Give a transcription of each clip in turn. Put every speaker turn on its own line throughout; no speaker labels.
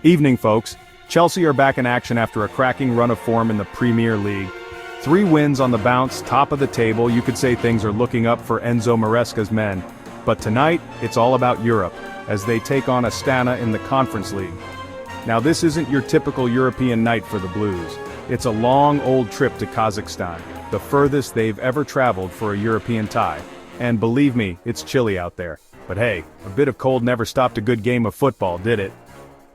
Evening, folks. Chelsea are back in action after a cracking run of form in the Premier League. 3 wins on the bounce, top of the table. You could say things are looking up for Enzo Maresca's men. But tonight, it's all about Europe, as they take on Astana in the Conference League. Now this isn't your typical European night for the Blues. It's a long, old trip to Kazakhstan, the furthest they've ever traveled for a European tie. And believe me, it's chilly out there. But hey, a bit of cold never stopped a good game of football, did it?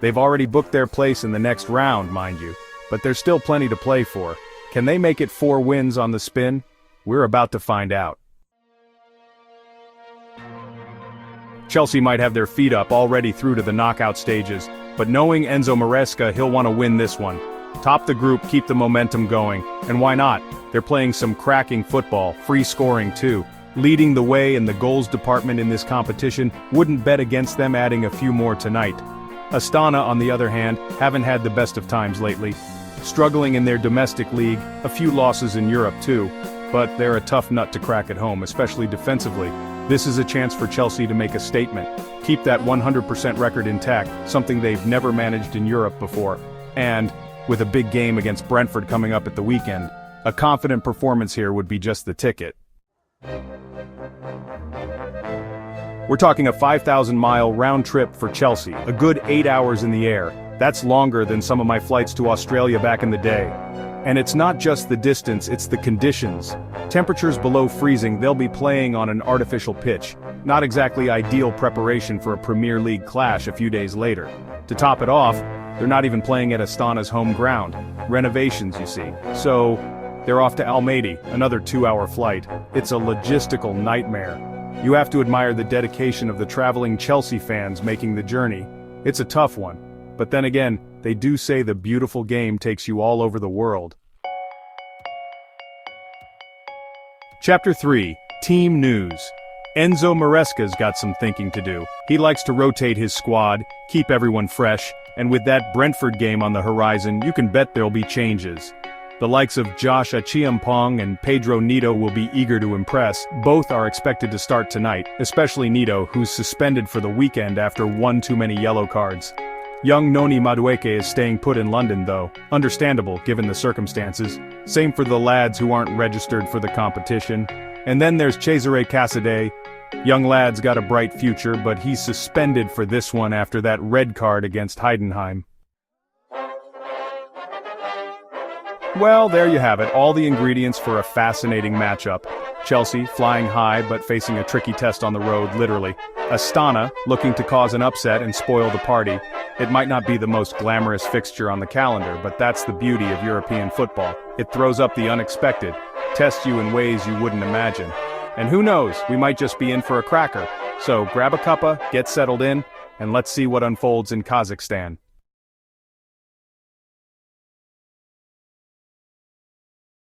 They've already booked their place in the next round, mind you, but there's still plenty to play for. Can they make it 4 wins on the spin? We're about to find out. Chelsea might have their feet up already through to the knockout stages, but knowing Enzo Maresca, he'll want to win this one. Top the group, keep the momentum going, and why not? They're playing some cracking football, free scoring too. Leading the way in the goals department in this competition, wouldn't bet against them adding a few more tonight. Astana, on the other hand, haven't had the best of times lately. Struggling in their domestic league, a few losses in Europe too, but they're a tough nut to crack at home, especially defensively. This is a chance for Chelsea to make a statement. Keep that 100% record intact, something they've never managed in Europe before. And, with a big game against Brentford coming up at the weekend, a confident performance here would be just the ticket. We're talking a 5,000-mile round trip for Chelsea, a good 8 hours in the air. That's longer than some of my flights to Australia back in the day. And it's not just the distance, it's the conditions. Temperatures below freezing, they'll be playing on an artificial pitch. Not exactly ideal preparation for a Premier League clash a few days later. To top it off, they're not even playing at Astana's home ground. Renovations, you see. So, they're off to Almaty, another 2-hour flight. It's a logistical nightmare. You have to admire the dedication of the traveling Chelsea fans making the journey. It's a tough one. But then again, they do say the beautiful game takes you all over the world. Chapter 3, Team News. Enzo Maresca's got some thinking to do. He likes to rotate his squad, keep everyone fresh, and with that Brentford game on the horizon, you can bet there'll be changes. The likes of Josh Achiampong and Pedro Neto will be eager to impress. Both are expected to start tonight, especially Neto, who's suspended for the weekend after one too many yellow cards. Young Noni Madueke is staying put in London though, understandable given the circumstances. Same for the lads who aren't registered for the competition. And then there's Cesare Casade. Young lad's got a bright future, but he's suspended for this one after that red card against Heidenheim. Well, there you have it, all the ingredients for a fascinating matchup. Chelsea, flying high but facing a tricky test on the road, literally. Astana, looking to cause an upset and spoil the party. It might not be the most glamorous fixture on the calendar, but that's the beauty of European football. It throws up the unexpected, tests you in ways you wouldn't imagine. And who knows, we might just be in for a cracker. So grab a cuppa, get settled in, and let's see what unfolds in Kazakhstan.